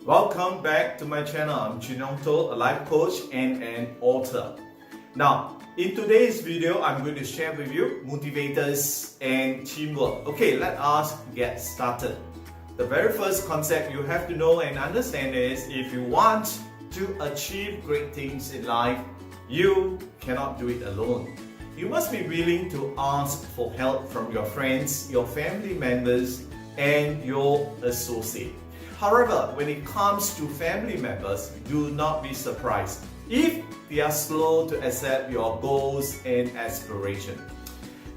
Welcome back to my channel. I'm Chinongto, a life coach and an author. Now, in today's video, I'm going to share with you motivators and teamwork. Okay, let us get started. The very first concept you have to know and understand is if you want to achieve great things in life, you cannot do it alone. You must be willing to ask for help from your friends, your family members, and your associate. However, when it comes to family members, do not be surprised if they are slow to accept your goals and aspirations.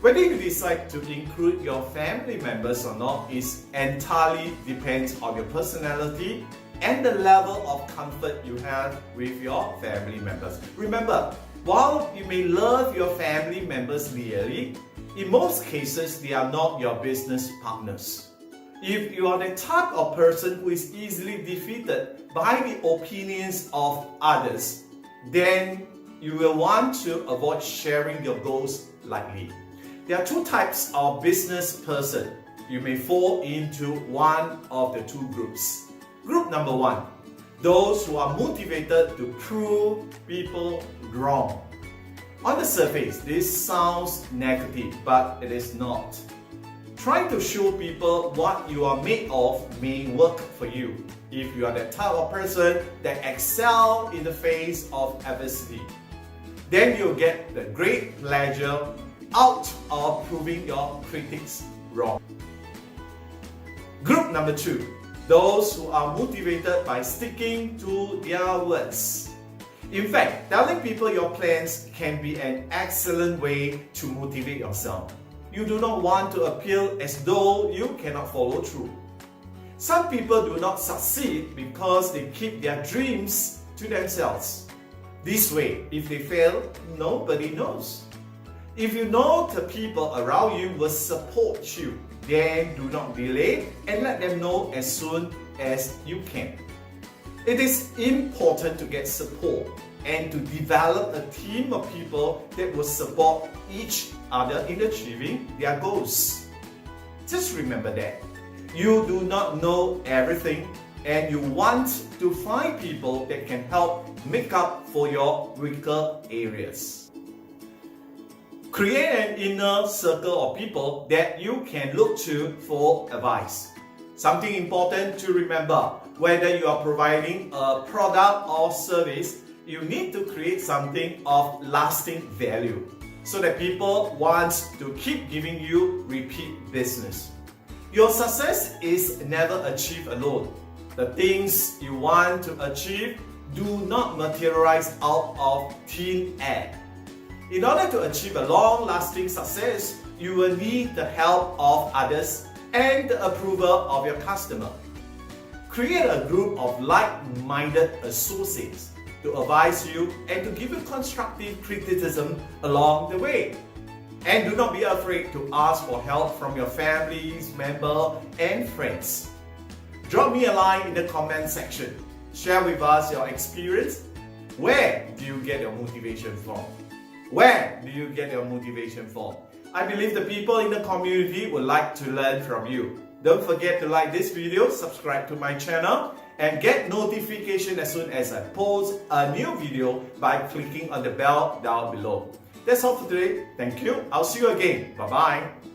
Whether you decide to include your family members or not is entirely depends on your personality and the level of comfort you have with your family members. Remember, while you may love your family members dearly, in most cases they are not your business partners. If you are the type of person who is easily defeated by the opinions of others, then you will want to avoid sharing your goals lightly. There are two types of business person. You may fall into one of the two groups. Group number one, those who are motivated to prove people wrong. On the surface, this sounds negative, but it is not. Trying to show people what you are made of may work for you if you are the type of person that excels in the face of adversity. Then you'll get the great pleasure out of proving your critics wrong. Group number two, those who are motivated by sticking to their words. In fact, telling people your plans can be an excellent way to motivate yourself. You do not want to appear as though you cannot follow through. Some people do not succeed because they keep their dreams to themselves. This way, if they fail, nobody knows. If you know the people around you will support you, then do not delay and let them know as soon as you can. It is important to get support and to develop a team of people that will support each other in achieving their goals. Just remember that you do not know everything and you want to find people that can help make up for your weaker areas. Create an inner circle of people that you can look to for advice. Something important to remember, whether you are providing a product or service, you need to create something of lasting value so that people want to keep giving you repeat business. Your success is never achieved alone. The things you want to achieve do not materialize out of thin air. In order to achieve a long-lasting success, you will need the help of others and the approval of your customer. Create a group of like-minded associates to advise you and to give you constructive criticism along the way. And do not be afraid to ask for help from your families, members, and friends. Drop me a line in the comment section. Share with us your experience. Where do you get your motivation from? Where do you get your motivation from? I believe the people in the community would like to learn from you. Don't forget to like this video, subscribe to my channel, and get notification as soon as I post a new video by clicking on the bell down below. That's all for today. Thank you. I'll see you again. Bye-bye.